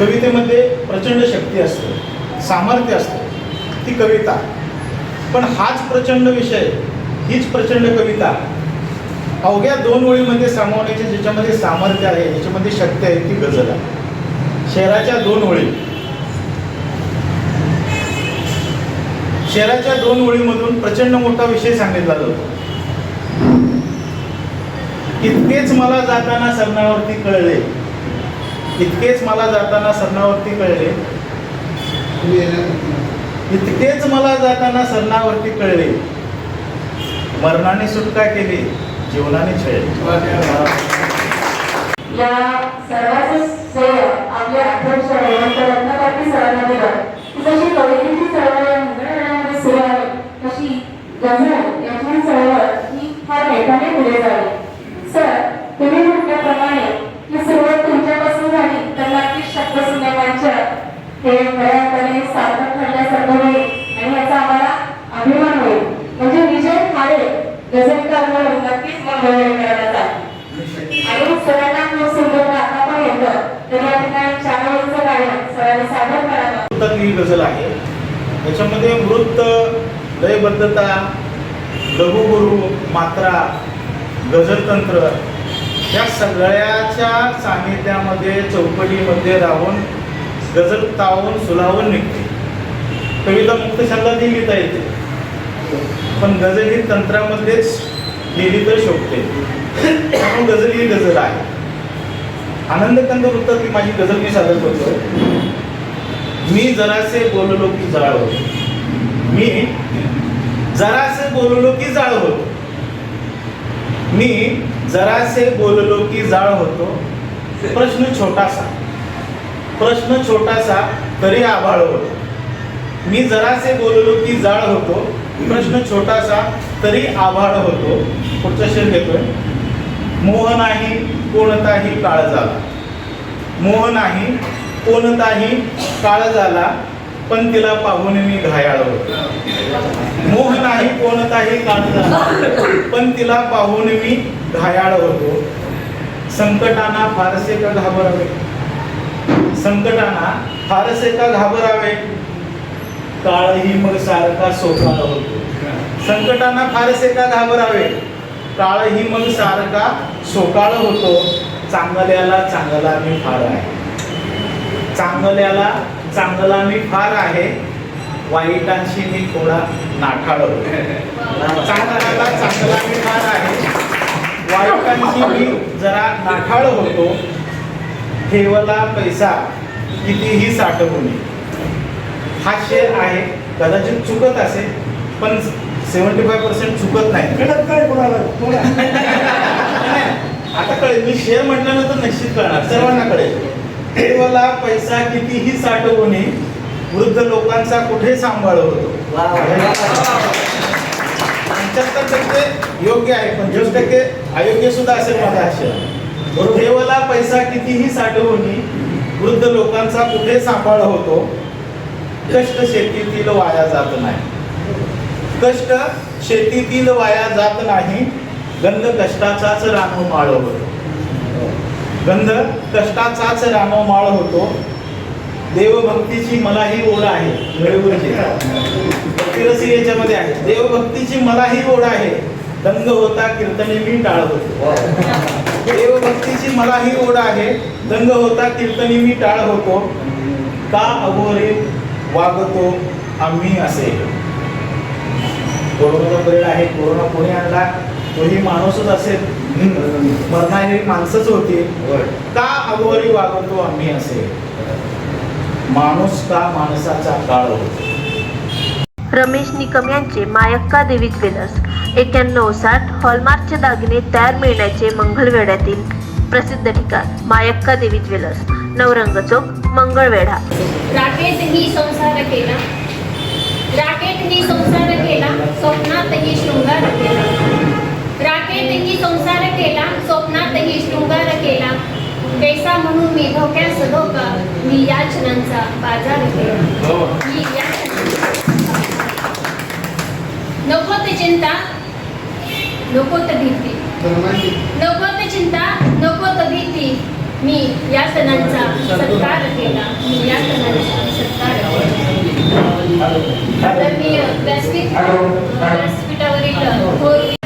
कवितेमध्ये प्रचंड शक्ती असते, सामर्थ्य असते, ती कविता. पण हाच प्रचंड विषय, हीच प्रचंड कविता अवघ्या 2 ओळीमध्ये सामावण्याची ज्याच्यामध्ये सामर्थ्य आहे, ज्याच्यामध्ये शक्ती आहे, ती गझल आहे. शेराच्या 2 ओळी, शेराच्या 2 ओळीमधून प्रचंड मोठा विषय सांगितला जातो. इतकेच मला जाताना सरणावरती कळले, इतकेच मला जाताना सरणावरती कळले, इतकेच मला जाताना सरणावरती कळले, मरणाने सुटका केली, जीवनाने छळले. या सर्वांचे श्रेय आपल्या अध्यक्ष रेवंत रत्नाकरती सरांना दिलं. जशी कवितेची चळवळ मंगळवेढ्यामध्ये सुरू आहे, तशी गझल याची चळवळ ही फार वेगाने पुढे जावी. सर, तुम्ही म्हटल्याप्रमाणे ही सुरुवात तुमच्यापासून झाली, तर नक्कीच शब्द सिनेमांच्या हे खऱ्यापणे सार्थक ठरल्यासारखं होईल आणि याचा आम्हाला अभिमान होईल. म्हणजे विजय खाडे गझलकार म्हणून नक्कीच मंगळवेढ्याला जाईल. आणि सरांना सुंदर आता पण येतं, तर या ठिकाणी 4 ओळीचं गायन सरांनी सादर करावं. ही गझल आहे. याच्यामध्ये वृत्त, लयबद्धता, लघुगुरु, मात्रा, गझलतंत्र या सगळ्याच्या सानिध्यामध्ये, चौकटीमध्ये राहून गझल तावून सुलावून निघते. कविता मुक्त छंदातही लिहिता येते, पण गझल ही तंत्रामध्येच लिहिली तर शोभते. त्यामुळे गझल ही गझल आहे. आनंदकंद वृत्तातली माझी गझल मी सादर करतो. मी जरासे बोललो की जाळ होतो, मी जरासे बोललो की जाळ होतो, मी जरासे बोललो की जाळ होतो. प्रश्न छोटासा, प्रश्न छोटासा तरी आभाळ होतो. मी जरासे बोललो की जाळ होतो, प्रश्न छोटासा तरी आभाळ होतो. पुढचा शेर घेतोय. मोह नाही कोणताही काळ झाला, मोह नाही कोणताही काळ झाला, पण तिला पाहून मी घायाळ होतो. मोह नाही कोणताही काळ झाला, पण तिला पाहून मी घायाळ होतो. संकटांना फारसे का घाबरावे, संकटांना फारसे का घाबरावे, काळही मग सारखा सोकाळ होतो. संकटांना फारसे का घाबरावे, काळही मग सारखा सोकाळ होतो. चांगल्याला चांगला मी फार आहे, चांगल्याला चांगला मी फार आहे, वाईटांशी मी थोडा नाठाळ होतो. चांगल्याला चांगला मी फार आहे, वाईटांशी मी जरा नाठाळ होतो. ठेवला पैसा कितीही साठवणे. हा शेर आहे, कदाचित चुकत असेल पण 75% चुकत नाही. काय कोणाला आता कळेल, मी शेर म्हटल्यानंतर निश्चित कळणार, सर्वांना कळेल. ठेवला पैसा कितीही साठवणे, वृद्ध लोकांचा कुठे सांभाळ होतो. 75% योग्य आहे, 25% अयोग्य सुद्धा असेल माझा आशय. ठेवला पैसा कितीही साठवणे, वृद्ध लोकांचा कुठे सांभाळ होतो. कष्ट शेतीतील वाया जात नाही, कष्ट शेतीतील वाया जात नाही, गंध कष्टाचाच रानो माळ होतो. गंध कष्टाचाच रानो माळ होतो. देवभक्तीची मलाही ओढ आहे, भक्तिरसी याच्यामध्ये आहे. देवभक्तीची मलाही ओढ आहे, दंग होता कीर्तने मी टाळ होतो. देवभक्तीची मलाही ओढ आहे, दंग होता कीर्तने मी टाळ होतो. का अघोरी वागतो आम्ही असे. कोरोनाचा पिरियड आहे, कोरोना कोणी आणला तोही माणूसच असेल, मरणारी माणसंच होती. का अगोदरी वागवतो आम्ही असे, माणूस का माणसाचा काळ होतो. रमेश निकम यांचे मायक्का देवी ज्वेलर्स 9160 हॉलमार्कचे दागिने तयार मिळण्याचे मंगळवेढ्यातील प्रसिद्ध ठिकाण मायक्का देवी ज्वेलर्स, नवरंग चौक, मंगळवेढा. राकेतही संसार केला, राकेतही संसार केला, स्वप्नातही शृंगार केला. राकेतही संसार केला, स्वप्नातही शृंगार केला. पैसा म्हणून मी धोक्यास धोका, मी याचनांचा बाजार केला. मी नको ते चिंता, नको ते भीती, नको ते चिंता, नको ते भीती, मी यातनांचा सत्कार केला. मी यातनांचा सत्कार केला. तर मी व्यासपीठावरील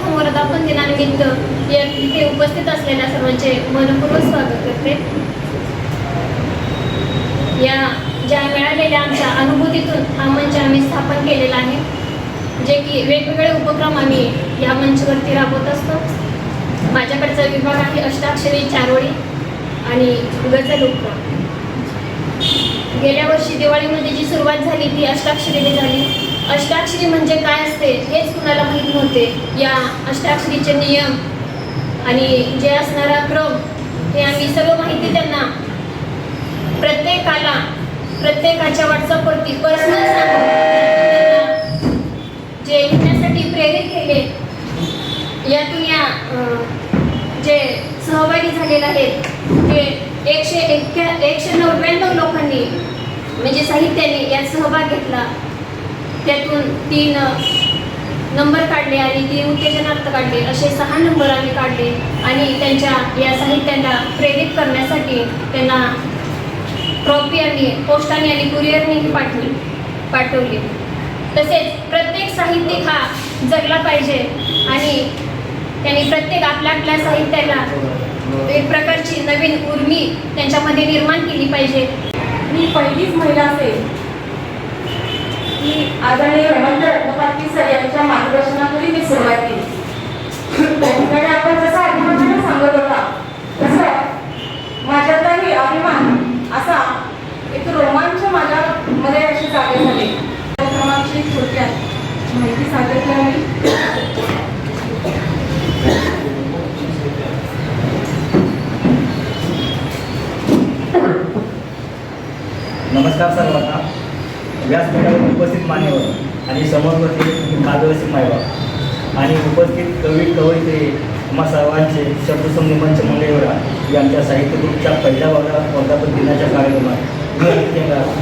वर्धापन दिनानिमित्त इथे उपस्थित असलेल्या सर्वांचे मनपूर्वक स्वागत करते. या ज्या मिळालेल्या आमच्या अनुभूतीतून हा मंच आम्ही स्थापन केलेला आहे, जे की वेगवेगळे उपक्रम आम्ही या मंचवरती राबवत असतो. माझ्याकडचा विभाग आहे अष्टाक्षरी, चारोळी आणि गझल उपक्रम. गेल्या वर्षी दिवाळीमध्ये जी सुरुवात झाली ती अष्टाक्षरीने झाली. अष्टाक्षरी म्हणजे काय असते हेच कुणाला माहीत नव्हते. या अष्टाक्षरीचे नियम आणि जे असणारा क्रम हे आम्ही सर्व माहिती त्यांना प्रत्येकाला प्रत्येकाच्या व्हॉट्सअपवरती पर्सनल सांगून जे लिहिण्यासाठी प्रेरित केले. यातून या जे सहभागी झालेले आहेत ते 199 लोकांनी म्हणजे साहित्याने यात सहभाग घेतला. त्यातून 3 नंबर काढले आणि 3 उत्तेजनार्थ काढले, असे 6 नंबर आम्ही काढले आणि त्यांच्या या साहित्याला प्रेरित करण्यासाठी त्यांना ट्रॉफी आम्ही पोस्टाने आणि कुरिअरनेही पाठवली. तसेच प्रत्येक साहित्यिक हा जगला पाहिजे आणि त्यांनी प्रत्येक आपल्या साहित्याला एक प्रकारची नवीन उर्मी त्यांच्यामध्ये निर्माण केली पाहिजे. मी पहिलीच महिला असेल की आदरणीय हेमंत रत्नपारखी सर यांच्या मार्गदर्शनाखाली मी सुरुवात केली. त्याकडे आपण जसं अभिमानाने सांगत होता तसं माझ्यातलाही अभिमान असा एक रोमांच माझ्यामध्ये अशी जागे झाले. कार्यक्रमाची थोडक्यात माहिती सांगितली मी. नमस्कार सर्वांना. व्यासपीठावर उपस्थित मान्यवर आणि समोरवरती मार्गदर्शक मायबाप आणि उपस्थित कवी कवयित्री तुम्हा सर्वांचे शब्दसंगीत मंगळवेढा या आमच्या साहित्य ग्रुपच्या पहिल्या वर्धापन दिनाच्या कार्यक्रमात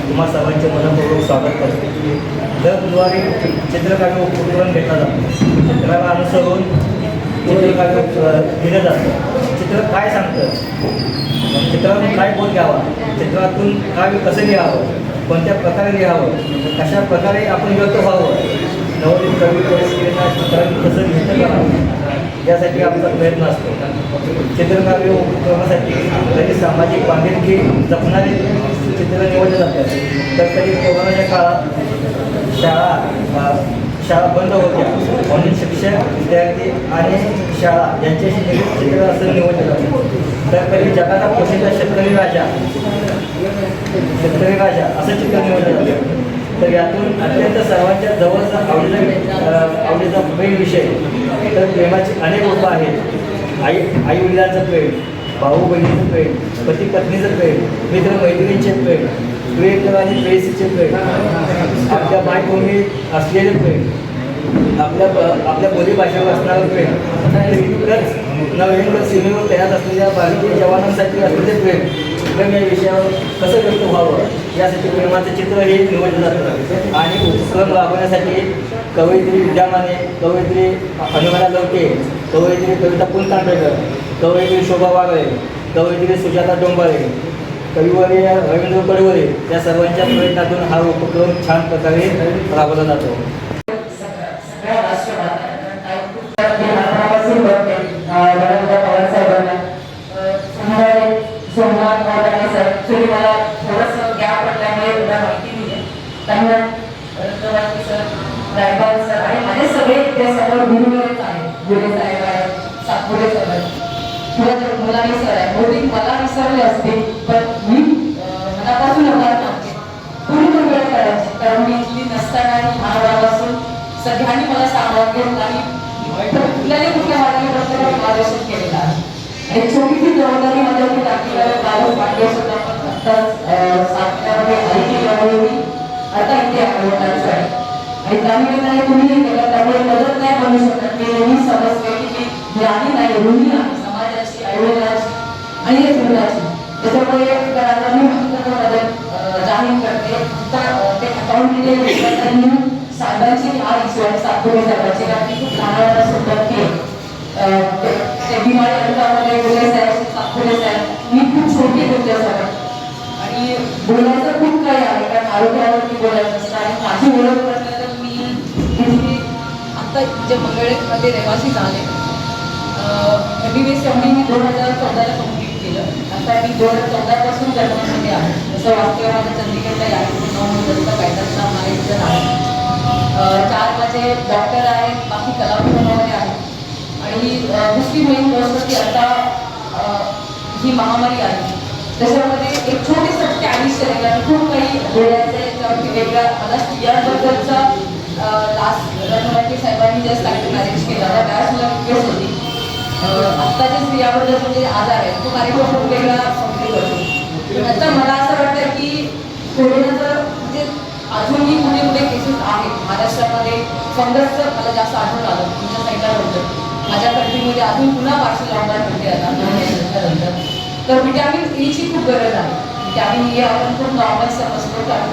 तुम्हा सर्वांचे मनपूर्वक स्वागत करते. दर बुधवारी चित्रकाव्य उपक्रम घेतला जातो. चित्राला अनुसरून चित्रकाव्य दिलं जातं. चित्र काय सांगतं, चित्रातून काय बोध घ्यावा, चित्रातून काव्य कसं लिहावं, कोणत्या प्रकारे लिहावं, कशा प्रकारे आपण व्यक्त व्हावं, नवोदित कवी परिस्थितींना चित्रात कसं लिहितं करावं, यासाठी आमचा प्रयत्न असतो. चित्रकाव्य उपक्रमासाठी कधी सामाजिक बांधिलकी जपणारे चित्र निवडले जातात, तर कधी कोरोनाच्या काळात शाळा बंद होत्या म्हणून शिक्षक, विद्यार्थी आणि शाळा यांच्याशी निगडीत चित्र असं निवडलं जातं. तर कधी जगाचा पोषिता शेतकरी राजा असं चित्र निवडलं जातं. तर यातून अत्यंत सर्वांच्या जवळचा आवडीचा प्रेम विषय तर प्रेमाची अनेक रूपं आहेत. आई वडिलांचं प्रेम, भाऊ बहिणीचं प्रेम, पती पत्नीचं प्रेम, मित्र मैत्रिणींचे प्रेम, प्रियकर आणि प्रेयसीचे प्रेम, आपल्या मायभूमी असलेले प्रेम, आपल्या बोलीभाषेवर असणारं प्रेम, इतकंच नवीन सीमेवर तयार असलेल्या भारतीय जवानांसाठी असलेले प्रेम या विषयावर कसं व्यक्त व्हावं यासाठी प्रेमाचं चित्र हे निवडलं जातं. आणि उपक्रम राबवण्यासाठी कवयित्री विद्यामाने, कवयित्री अनुराधा लवके, कवयित्री कविता पुलतांबेकर, कवयित्री शोभा वागळे, कवयित्री सुजाता डोंबाळे, कविवर्य रवींद्र कडवरे या सर्वांच्या प्रयत्नातून हा उपक्रम छान प्रकारे राबवला जातो. सोमनाथ सर तुम्ही मला थोडंसं गॅप पडल्यामुळे एवढ्या माहिती दिली. त्यांना सर, रायबाल सर आणि माझे सगळे ते सर्व गुरुवरच आहेत. गुरु साहेब सोनाली सर आहे. बहुतेक मला विसरले असते, पण मी मनापासून आभार मानते. थोडी पण वेळ करायची, कारण मी इथली नसताना महाराष्ट्रापासून सगळ्यांनी मला सामावून घेऊन आणि कुठल्या मार्गाने प्रत्येकाने मार्गदर्शन केलेलं आहे. आणि छोटीशी जबाबदारी माझ्यावरती टाकली आहे. बाबू पांडे सुद्धा पण आत्ताच सातव्यामध्ये आली मी आता इथे आहे. आणि त्यानिमित्ताने तुम्ही हे केलं, त्यामुळे मदत नाही बनू शकत. मी नेहमी समजते की ज्ञानी नाही, ऋणी आहे समाजाची, आयुर्वेदाची आणि या जीवनाची. त्याच्यामुळे करायला मी महत्त्वाची मदत जाहीर करते. ते अकाउंट दिले साहेबांची हा ईश्वर सातपुरे साहेबांची, कारण की खूप लहान सुद्धा ते बिमारी अंगामध्ये बोलले साहेब, सातपुरे साहेब, मी खूप छोटी होते सर आणि बोलायचं खूप काही आहे, कारण आरोग्यावरती बोलायचं असतं. आणि माझी ओळख म्हटलं तर मी आत्ता जे मंगळवेढ्यामध्ये रहिवासी झाले. MBBS MD मी 2014ला कम्प्लीट केलं. आता मी 2014 पासून जर्मनीमध्ये आहे. जसं वास्तव माझं चंदीगडला यायचं कायदा महाराष्ट्र आहे. 4 माझे डॉक्टर आहेत, बाकी कलावंतांमध्ये आहेत. आणि दुसरी मेन गोष्ट की आता ही महामारी आहे, त्याच्यामध्ये एक छोटेसं 40 शरीरात खूप काही बोलायचं आहे. त्याच्यावरती वेगळा मला स्त्रियांबद्दलचा लास्ट रत्नवाटी साहेबांनी जस्ट कार्यक्रम अरेंज केला होता, त्यावेळेस मला रिक्वेस्ट होती. आत्ताच्या स्त्रियाबद्दल म्हणजे आजार आहे तो कार्यक्रम खूप वेगळा कम्प्लीट होतो. आता मला असं वाटतं की कोरोनाचं म्हणजे अजूनही कुठे कुठे केसेस आहेत महाराष्ट्रामध्ये. फंगसचं मला जास्त आढळून आलं तुमच्या साईडला होतं. माझ्या कंट्रीमध्ये अजून पुन्हा पार्सल लॉकडाऊन होते आता 2 महिन्यानंतर. तर व्हिटॅमिन ईची खूप गरज आहे. व्हिटॅमिन ई आपण खूप नॉर्मल समजतो, कारण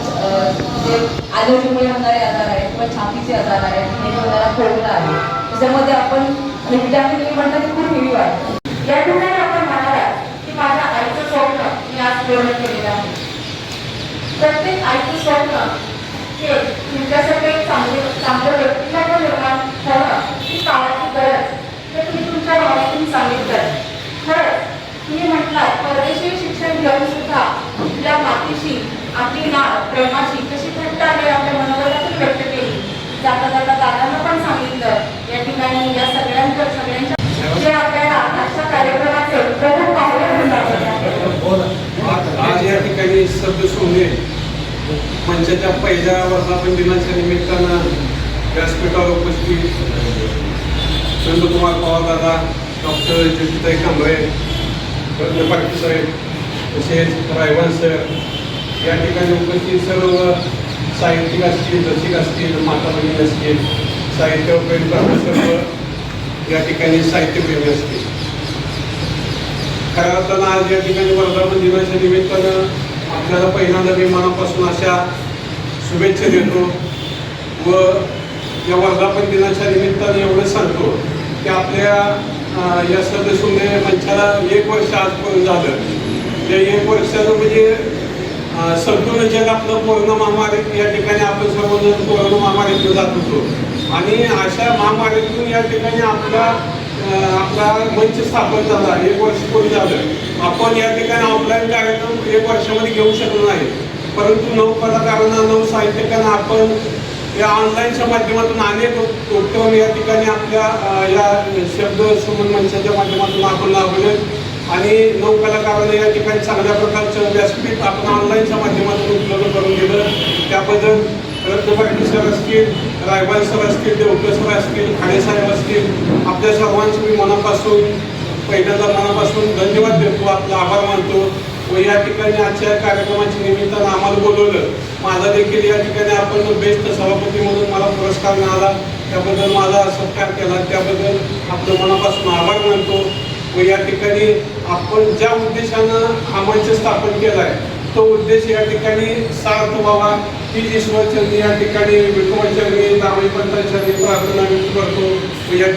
म्हणजे ॲलर्जीमुळे होणारे आजार आहेत किंवा छातीचे आजार आहेत, हे होणारा खोकला आहे, त्याच्यामध्ये आपण आणि व्हिटॅमिन ई म्हणतात ते खूप हेवी वाटतं. या ठिकाणी आपण म्हणालात की माझ्या आईचं स्वप्न मी आज पूर्ण केलेलं आहे. प्रत्येक आईचं स्वप्न हे तुमच्यासाठी एक चांगलं व्यक्तिमत्व निर्माण होणं ही काळाची गरज, हे तुम्ही तुमच्या भावनेतून सांगितलं. खरंच तुम्ही म्हटलात परदेशी शिक्षण घेऊन सुद्धा आपल्या मातीशी आपली नाळ प्रेमाची कशी घट्ट आहे आपल्या मनोगतातून व्यक्त केली. जाता जाता दादांना पण सांगितलं. या ठिकाणी या सगळ्यांच्या जे आपल्याला आजच्या कार्यक्रमाचे प्रमुख पाहुणे आज या ठिकाणी शब्द सोने मंचाच्या पहिल्या वर्धापन दिनाच्या निमित्तानं व्यासपीठावर उपस्थित नंदकुमार पवार दादा, डॉक्टर ज्योतिताई कांबळे, रत्न पाटील साहेब, तसेच रायवान सर, या ठिकाणी उपस्थित सर्व साहित्यिक असतील, रसिक असतील, माताभगिनी असतील, साहित्यप्रेमी सर्व या ठिकाणी साहित्यप्रेमी असतील. खऱ्या अर्थानं आज या ठिकाणी वर्धापन दिनाच्या निमित्तानं आपल्याला पहिल्यांदा मी मनापासून अशा शुभेच्छा देतो व या वर्धापन दिनाच्या निमित्तानं एवढं सांगतो की आपल्या या सदस्यने मंचाला 1 वर्ष आजपर्यंत झालं. त्या 1 वर्षानं म्हणजे संपूर्ण जग आपलं कोरोना महामारीत या ठिकाणी आपण सर्वजण कोरोना महामारीतून जात होतो आणि अशा महामारीतून या ठिकाणी आपला मंच स्थापन झाला. 1 वर्ष पूर्ण झालं. आपण या ठिकाणी ऑफलाईन कार्यक्रम 1 वर्षामध्ये घेऊ शकलो नाही, परंतु 9 कलाकारांना 9 साहित्यिकांना आपण या ऑनलाईनच्या माध्यमातून अनेक उपक्रम या ठिकाणी आपल्या या शब्द सुमन मंचाच्या माध्यमातून आपण लावले आणि 9 कलाकारांना या ठिकाणी चांगल्या प्रकारचं व्यासपीठ आपण ऑनलाईनच्या माध्यमातून उपलब्ध करून दिलं. त्याबद्दल रत्न पाटील सर असतील, रायबाल सर असतील, देवकर सर असतील, खाडेसाहेब असतील, आपल्या सर्वांचं मी पहिल्यांदा मनापासून धन्यवाद देतो, आपला आभार मानतो. व या ठिकाणी आजच्या कार्यक्रमाच्या निमित्तानं आम्हाला बोलवलं. माझा देखील या ठिकाणी आपण बेस्ट सभापती म्हणून मला पुरस्कार मिळाला, त्याबद्दल माझा सत्कार केला, त्याबद्दल आपलं मनापासून आभार मानतो. व या ठिकाणी आपण ज्या उद्देशानं हा मंच स्थापन केला आहे तो उद्देश या ठिकाणी सार्थ व्हावा ही ईश्वरचरणी या ठिकाणी विठोबाचरणी दामणी पंतांचरणी प्रार्थना व्यक्त करतो. व या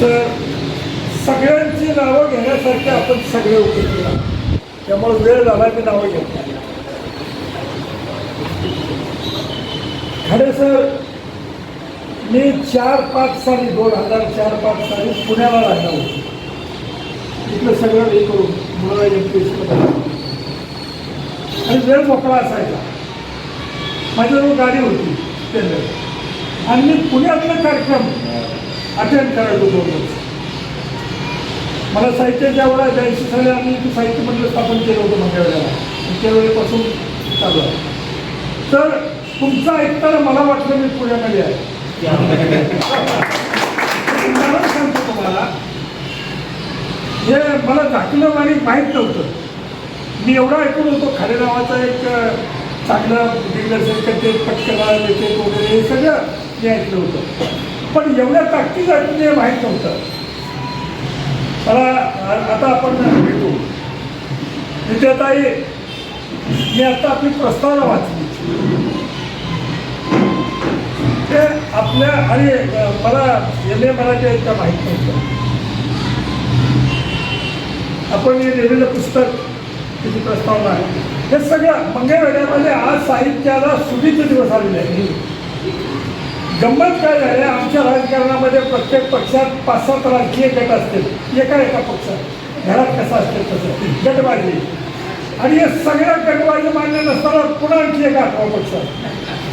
सर सगळ्यांची नावं घेण्यासारखे आपण सगळे उपयोग, त्यामुळे वेळ झाला की नावं घेऊ. खरे सर मी 4-5 साली 2004-5 साली पुण्याला राहिला होतो. तिथलं सगळं हे करून मला आणि वेळ मोकळा असायचा. माझ्याजवळ गाडी होती स्प्लेंडर आणि मी पुण्यातला कार्यक्रम अटेंड करायचो 2 वर्ष. मला साहित्य ज्यावेळेला 82 साली आम्ही इथे साहित्य मंडळ स्थापन केलं होतं मंगळवेढ्याला, त्यावेळेपासून चालू आहे. तर तुमचं ऐकताना मला वाटलं मी पुण्यामध्ये आहे. मला सांगतो तुम्हाला, हे मला झाकलं आणि माहीत नव्हतं. मी एवढं ऐकून होतो खाडे नावाचा एक चांगला दिग्दर्शक ते पटकला लेखक वगैरे हे सगळं मी ऐकलं होतं, पण एवढ्या ताकदीचं ऐकून हे माहीत नव्हतं मला. आता आपण भेटू विद्याताई, मी आता आपली प्रस्तावना वाचली ते आपल्या, आणि मला MA मराठी आहेत का माहीत नव्हतं. आपण हे लिहिलेलं पुस्तक, त्याची प्रस्तावना आहे, हे सगळं मंगळवेढ्यामध्ये आज साहित्याला सुगीचे दिवस आलेले आहेत. गंमत काय झाली, आमच्या राजकारणामध्ये प्रत्येक पक्षात 5-7 राजकीय गट असतील, एका पक्षात घरात कसं असते तसं गटबाजी, आणि हे सगळ्या गटबाजी मान्य नसताना पुन्हा आणखी एक 8वा पक्ष.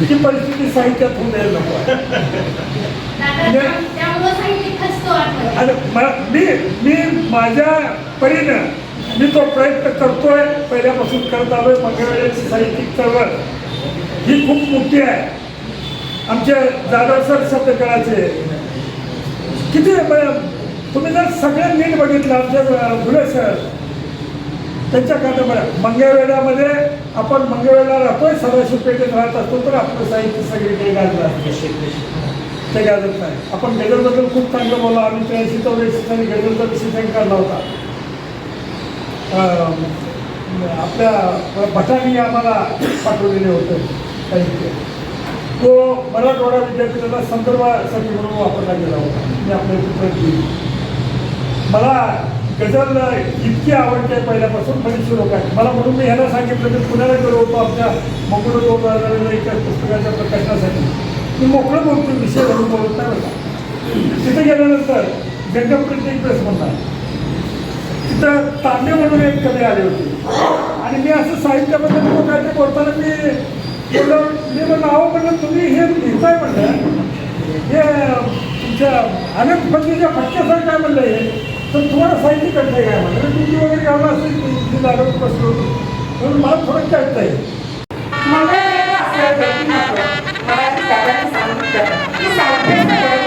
ही परिस्थिती साहित्यात होऊन द्यायला नको. मी माझ्या परीनं मी तो प्रयत्न करतोय, पहिल्यापासून करत आलोय. मंगळवेढ्याची साहित्यिक चळवळ ही खूप मोठी आहे. आमचे जाधव सर शब्दकळाचे किती, तुम्ही जर सगळे नीट बघितलं, आमचे फुले सर त्यांच्या कादंबऱ्या, मंगळवेढ्यामध्ये आपण मंगळवेढ्याला राहतोय, सदाशिव पेठेत राहत असतो, तर आपलं साहित्य सगळीकडे गाजलं असतं. ते गाजत नाही. आपण गझलबद्दल खूप चांगलं बोललो. आम्ही 83-84 साली गझलचा विषय काढला होता. आपल्या भटांनी आम्हाला पाठवलेले होते साहित्य. तो मराठवाडा विद्यापीठाला संदर्भासाठी म्हणून वापरला गेला होता. मी आपल्या चित्रात दिली. मला गझल इतकी आवडते पहिल्यापासून, बरीचशी लोक आहेत मला. म्हणून मी ह्याला सांगितलं की पुण्याला गेलो होतो आमच्या मोकळं 2000 पुस्तकाच्या प्रकाशनासाठी. मी मोकळं बोलतो, विषय घडून बोलत नाही होता. तिथे गेल्यानंतर गंगाप्रीत एक्सप्रेस म्हणणार, तिथं तांबे म्हणून एक कवी आले होते, आणि मी असं साहित्याबद्दल काय ते बोलताना मी नावं म्हणलं, तुम्ही हे लिहिताय म्हणलं, हे तुमच्या अनेक पत्नीच्या फटक्यासारखं काय म्हणलं, हे तर तुम्हाला साहित्य करताय काय म्हणलं, तुमची वगैरे गावला असेल लागत बसलो होतो, म्हणून मला थोडं कळतं आहे. मंगळवेढा असं व्यक्तिमत्व मराठी दादांनी सांगितलं की साहित्याचं